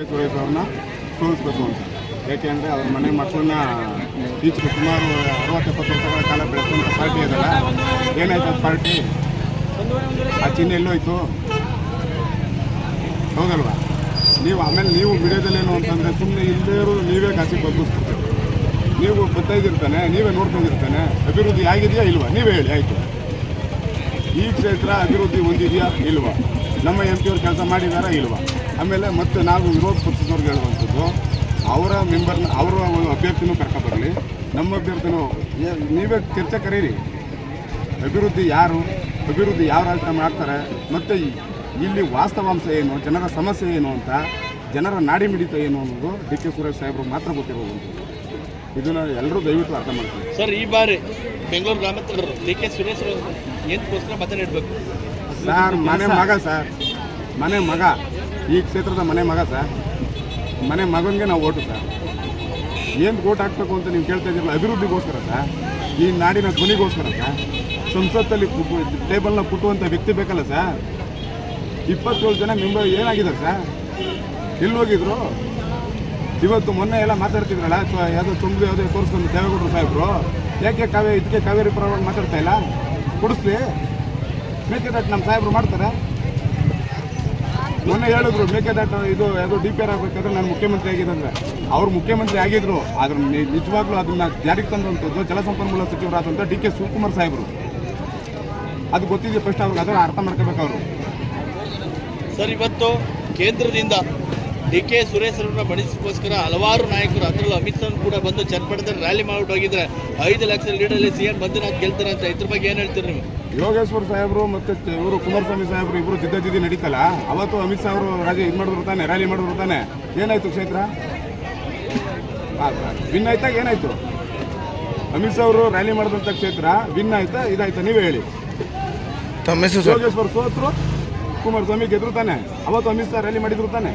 K Suresh ಅವ್ರನ್ನ ಸೋಲಿಸ್ಬೇಕು ಅಂತ. ಯಾಕೆಂದರೆ ಅವ್ರ ಮನೆ ಮಕ್ಕಳನ್ನ ಈಚೆಗೆ ಸುಮಾರು 60-70 ವರ್ಷಗಳ ಕಾಲ ಬೆಳೆಸುವಂಥ ಪಾರ್ಟಿ ಅದಲ್ಲ. ಏನಾಯ್ತು ಅದು ಪಾರ್ಟಿ? ಆ ಚಿಹ್ನೆ ಎಲ್ಲೋಯ್ತು? ಹೌದಲ್ವಾ? ನೀವು ಆಮೇಲೆ ನೀವು ವಿಡಿಯೋದಲ್ಲೇನು ಅಂತಂದರೆ ಸುಮ್ಮನೆ ಇಲ್ಲದೇ ಇರೋದು ನೀವೇ ಗಾಸಿಗೆ ಬಗ್ಗಿಸ್ಬಿಡ್ತೀವಿ. ನೀವು ಗೊತ್ತಾಗಿರ್ತಾನೆ, ನೀವೇ ನೋಡ್ಕೊಂಡಿರ್ತಾನೆ. ಅಭಿವೃದ್ಧಿ ಆಗಿದೆಯಾ ಇಲ್ವಾ ನೀವೇ ಹೇಳಿ. ಆಯಿತು, ಈ ಕ್ಷೇತ್ರ ಅಭಿವೃದ್ಧಿ ಹೊಂದಿದೆಯಾ ಇಲ್ವಾ? ನಮ್ಮ ಎಂ ಪಿಯವ್ರು ಕೆಲಸ ಮಾಡಿದಾರಾ ಇಲ್ವಾ? ಆಮೇಲೆ ಮತ್ತೆ ನಾವು ವಿರೋಧ ಪಕ್ಷದವ್ರಿಗೆ ಹೇಳುವಂಥದ್ದು, ಅವರ ಮೆಂಬರ್ನ ಅವರ ಅಭ್ಯರ್ಥಿನೂ ಕರ್ಕೊಬರಲಿ, ನಮ್ಮ ಅಭ್ಯರ್ಥಿನೂ ನೀವೇ ಚರ್ಚೆ ಕರೀರಿ. ಅಭಿವೃದ್ಧಿ ಯಾರು, ಅಭಿವೃದ್ಧಿ ಯಾವ ರಾಜ್ಯ ಮಾಡ್ತಾರೆ, ಮತ್ತು ಇಲ್ಲಿ ವಾಸ್ತವಾಂಶ ಏನು, ಜನರ ಸಮಸ್ಯೆ ಏನು ಅಂತ, ಜನರ ನಾಡಿ ಮಿಡಿತ ಏನು ಅನ್ನೋದು ಡಿ ಕೆ ಸುರೇಶ್ ಸಾಹೇಬ್ರು ಮಾತ್ರ ಗೊತ್ತಿರೋದು. ಇದನ್ನು ಎಲ್ಲರೂ ದಯವಿಟ್ಟು ಅರ್ಥ ಮಾಡ್ತಾರೆ. ಸರ್, ಈ ಬಾರಿ ಬೆಂಗಳೂರು ಗ್ರಾಮಾಂತರರು ಡಿ ಕೆ ಸುರೇಶ್ ಏನಕ್ಕೋಸ್ಕರ ಮತ ನೀಡಬೇಕು ಸರ್? ಮನೆ ಮಗ ಸರ್, ಮನೆ ಮಗ, ಈ ಕ್ಷೇತ್ರದ ಮನೆ ಮಗ ಸರ್. ಮನೆ ಮಗನಿಗೆ ನಾವು ಓಟು ಸರ್. ಏನು ಓಟ್ ಹಾಕಬೇಕು ಅಂತ ನೀವು ಕೇಳ್ತಾ ಇದ್ದೀರಲ್ಲ, ಅಭಿವೃದ್ಧಿಗೋಸ್ಕರ ಸರ್, ಈ ನಾಡಿನ ಧ್ವನಿಗೋಸ್ಕರ ಸರ್. ಸಂಸತ್ತಲ್ಲಿ ಟೇಬಲ್ನ ಕುಟ್ಟುವಂಥ ವ್ಯಕ್ತಿ ಬೇಕಲ್ಲ ಸರ್. 27 ಜನ ಮೆಂಬರ್ ಏನಾಗಿದ್ದಾರೆ ಸರ್? ಎಲ್ಲಿ ಹೋಗಿದ್ರು? ಇವತ್ತು ಮೊನ್ನೆ ಎಲ್ಲ ಮಾತಾಡ್ತಿದ್ರಲ್ಲ, ಯಾವುದೋ ತುಂಬಿ ಯಾವುದೋ ತೋರಿಸ್ಕೊಂಡು ದೇವೇಗೌಡರು ಸಾಹೇಬರು, ಯಾಕೆ ಇದಕ್ಕೆ ಕಾವೇರಿ ಪರವಾಗಿ ಮಾತಾಡ್ತಾ ಇಲ್ಲ? ಕೊಡಿಸ್ಲಿ, ಮೇಕೆದಾಟು ನಮ್ಮ ಸಾಹೇಬರು ಮಾಡ್ತಾರೆ. ಮೊನ್ನೆ ಹೇಳಿದ್ರು ಮೇಕೆದಾಟು ಇದು ಯಾವುದೋ DPR ಆಗಬೇಕಾದ್ರೆ ನಾನು ಮುಖ್ಯಮಂತ್ರಿ ಆಗಿದ್ದಂದ್ರೆ. ಅವ್ರು ಮುಖ್ಯಮಂತ್ರಿ ಆಗಿದ್ರು, ಆದ್ರೆ ನಿಜವಾಗ್ಲೂ ಅದನ್ನ ಜಾರಿಗೆ ತಂದಂಥದ್ದು ಜಲಸಂಪನ್ಮೂಲ ಸಚಿವರಾದಂಥ ಡಿ ಕೆ ಶಿವಕುಮಾರ್ ಸಾಹೇಬರು. ಅದು ಗೊತ್ತಿದೆ ಫಸ್ಟ್ ಅವ್ರಿಗೆ, ಅದರ ಅರ್ಥ ಮಾಡ್ಕೋಬೇಕು ಅವರು. ಸರ್, ಇವತ್ತು ಕೇಂದ್ರದಿಂದ ಡಿ ಕೆ ಸುರೇಶ್ ಅವರನ್ನ ಬಣಿಸೋಸ್ಕರ ಹಲವಾರು ನಾಯಕರು, ಅದರಲ್ಲೂ ಅಮಿತ್ ಶಾ ಕೂಡ ಬಂದು ಚನ್ನಪಟ್ಟಣದಲ್ಲಿ ರ್ಯಾಲಿ ಮಾಡಿಬಿಟ್ಟು ಹೋಗಿದ್ರೆ 5 ಲಕ್ಷ ಲೀಡಲ್ಲಿ CM ಮಂಜುನಾಥ್ ಗೆಲ್ತಾರೆ ಅಂತ. ಇದ್ರ ಬಗ್ಗೆ ಏನು ಹೇಳ್ತೀರಿ ನೀವು? ಯೋಗೇಶ್ವರ್ ಸಾಹೇಬರು ಮತ್ತು ಇವರು ಕುಮಾರಸ್ವಾಮಿ ಸಾಹೇಬರು ಇಬ್ಬರು ಜಿದ್ದಿ ನಡೀತಲ್ಲ, ಅವತ್ತು ಅಮಿತ್ ಶಾ ಅವರು ಮಾಡಿದ್ರು ತಾನೆ, ರ್ಯಾಲಿ ಮಾಡಿದ್ರು ತಾನೆ. ಏನಾಯ್ತು ಕ್ಷೇತ್ರ ವಿನ್ ಆಯ್ತಾ? ಏನಾಯ್ತು? ಅಮಿತ್ ಶಾ ಅವರು ರ್ಯಾಲಿ ಮಾಡಿದಂಥ ಕ್ಷೇತ್ರ ವಿನ್ ಆಯ್ತಾ ಇದಾಯ್ತಾ? ನೀವೇ ಹೇಳಿ. ಯೋಗೇಶ್ವರ್ ಸೋತ್ರು, ಕುಮಾರಸ್ವಾಮಿ ಗೆದ್ರು ತಾನೆ. ಅವತ್ತು ಅಮಿತ್ ಶಾ ರ್ಯಾಲಿ ಮಾಡಿದ್ರು ತಾನೆ.